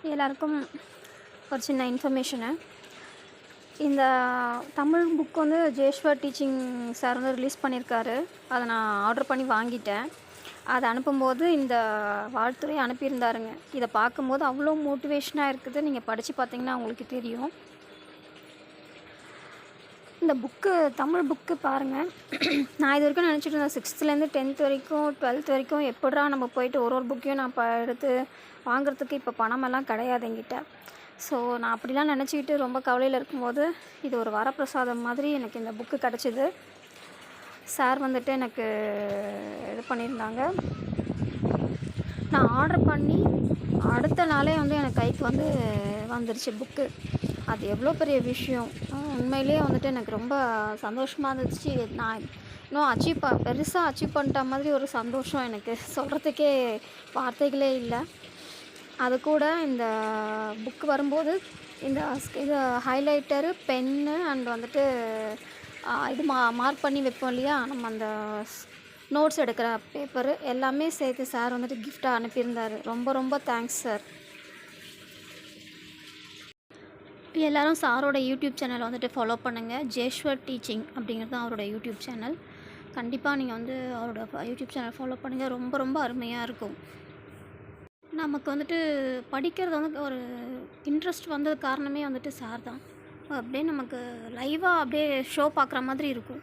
எல்லாருக்கும் ஒரு சின்ன இன்ஃபர்மேஷனு. இந்த தமிழ் புக் வந்து ஜேஷ்வர் டீச்சிங் சார் வந்து ரிலீஸ் பண்ணியிருக்காரு. அதை நான் ஆர்டர் பண்ணி வாங்கிட்டேன். அதை அனுப்பும்போது இந்த வாழ்த்துரை அனுப்பியிருந்தாருங்க. இதை பார்க்கும்போது அவ்வளோ மோட்டிவேஷனாக இருக்குது. நீங்கள் படித்து பார்த்தீங்கன்னா உங்களுக்கு தெரியும். இந்த புக்கு தமிழ் புக்கு பாருங்கள். நான் இது வரைக்கும் நினச்சிட்டு இருந்தேன் 6th-லேருந்து 10th வரைக்கும் 12th வரைக்கும் எப்படிரா நம்ம போயிட்டு ஒரு புக்கையும் நான் எடுத்து வாங்குறதுக்கு இப்போ பணமெல்லாம் கிடையாது என்கிட்ட. ஸோ நான் அப்படிலாம் நினச்சிக்கிட்டு ரொம்ப கவலையில் இருக்கும்போது இது ஒரு வரப்பிரசாதம் மாதிரி எனக்கு இந்த புக்கு கிடச்சிது. சார் வந்துட்டு எனக்கு இது பண்ணியிருந்தாங்க. நான் ஆர்டர் பண்ணி அடுத்த நாளே வந்து எனக்கு கைக்கு வந்துருச்சு புக்கு. அது எவ்வளோ பெரிய விஷயம். உண்மையிலேயே வந்துட்டு எனக்கு ரொம்ப சந்தோஷமாக இருந்துச்சு. நான் இன்னும் பெருசாக அச்சீவ் பண்ணிட்ட மாதிரி ஒரு சந்தோஷம் எனக்கு சொல்கிறதுக்கே வார்த்தைகளே இல்லை. அது கூட இந்த புக்கு வரும்போது இந்த இது ஹைலைட்டரு, பென்னு அண்ட் வந்துட்டு இது மார்க் பண்ணி வைப்போம் இல்லையா, நம்ம அந்த நோட்ஸ் எடுக்கிற பேப்பரு எல்லாமே சேர்த்து சார் வந்துட்டு கிஃப்டாக அனுப்பியிருந்தார். ரொம்ப ரொம்ப தேங்க்ஸ் சார். எல்லோரும் சாரோட யூடியூப் சேனலை வந்துட்டு ஃபாலோ பண்ணுங்கள். ஜேஷ்வர் டீச்சிங் அப்படிங்கிறது தான் அவரோட யூடியூப் சேனல். கண்டிப்பாக நீங்கள் அவரோட யூடியூப் சேனல் ஃபாலோ பண்ணுங்கள். ரொம்ப ரொம்ப அருமையாக இருக்கும். நமக்கு வந்துட்டு படிக்கிறது ஒரு இன்ட்ரெஸ்ட் வந்தது காரணமே வந்துட்டு சார் தான். அப்படியே நமக்கு லைவாக அப்படியே ஷோ பார்க்குற மாதிரி இருக்கும்.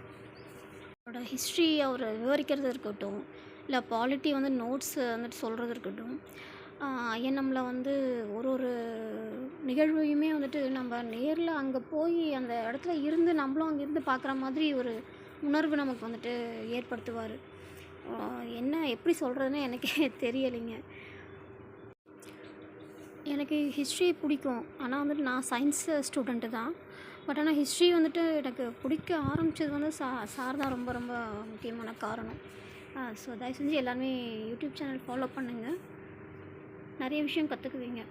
அவரோட ஹிஸ்ட்ரி அவர் விவரிக்கிறது இருக்கட்டும், இல்லை பாலிட்டி நோட்ஸ் வந்துட்டு சொல்கிறது இருக்கட்டும், ஐஎன்எம்மில் ஒரு நிகழ்வையுமே வந்துட்டு நம்ம நேரில் அங்கே போய் அந்த இடத்துல இருந்து நம்மளும் அங்கேருந்து பார்க்குற மாதிரி ஒரு உணர்வு நமக்கு வந்துட்டு ஏற்படுத்துவார். எப்படி சொல்கிறதுன்னு எனக்கே தெரியலைங்க. எனக்கு ஹிஸ்ட்ரி பிடிக்கும். ஆனால் வந்துட்டு நான் சயின்ஸ் ஸ்டூடெண்ட்டு தான். பட் ஆனால் ஹிஸ்ட்ரி வந்துட்டு எனக்கு பிடிக்க ஆரம்பித்தது சார் தான் ரொம்ப ரொம்ப முக்கியமான காரணம். ஸோ தயவு செஞ்சு எல்லாருமே யூடியூப் சேனல் ஃபாலோ பண்ணுங்கள். நிறைய விஷயம் கற்றுக்குவீங்க.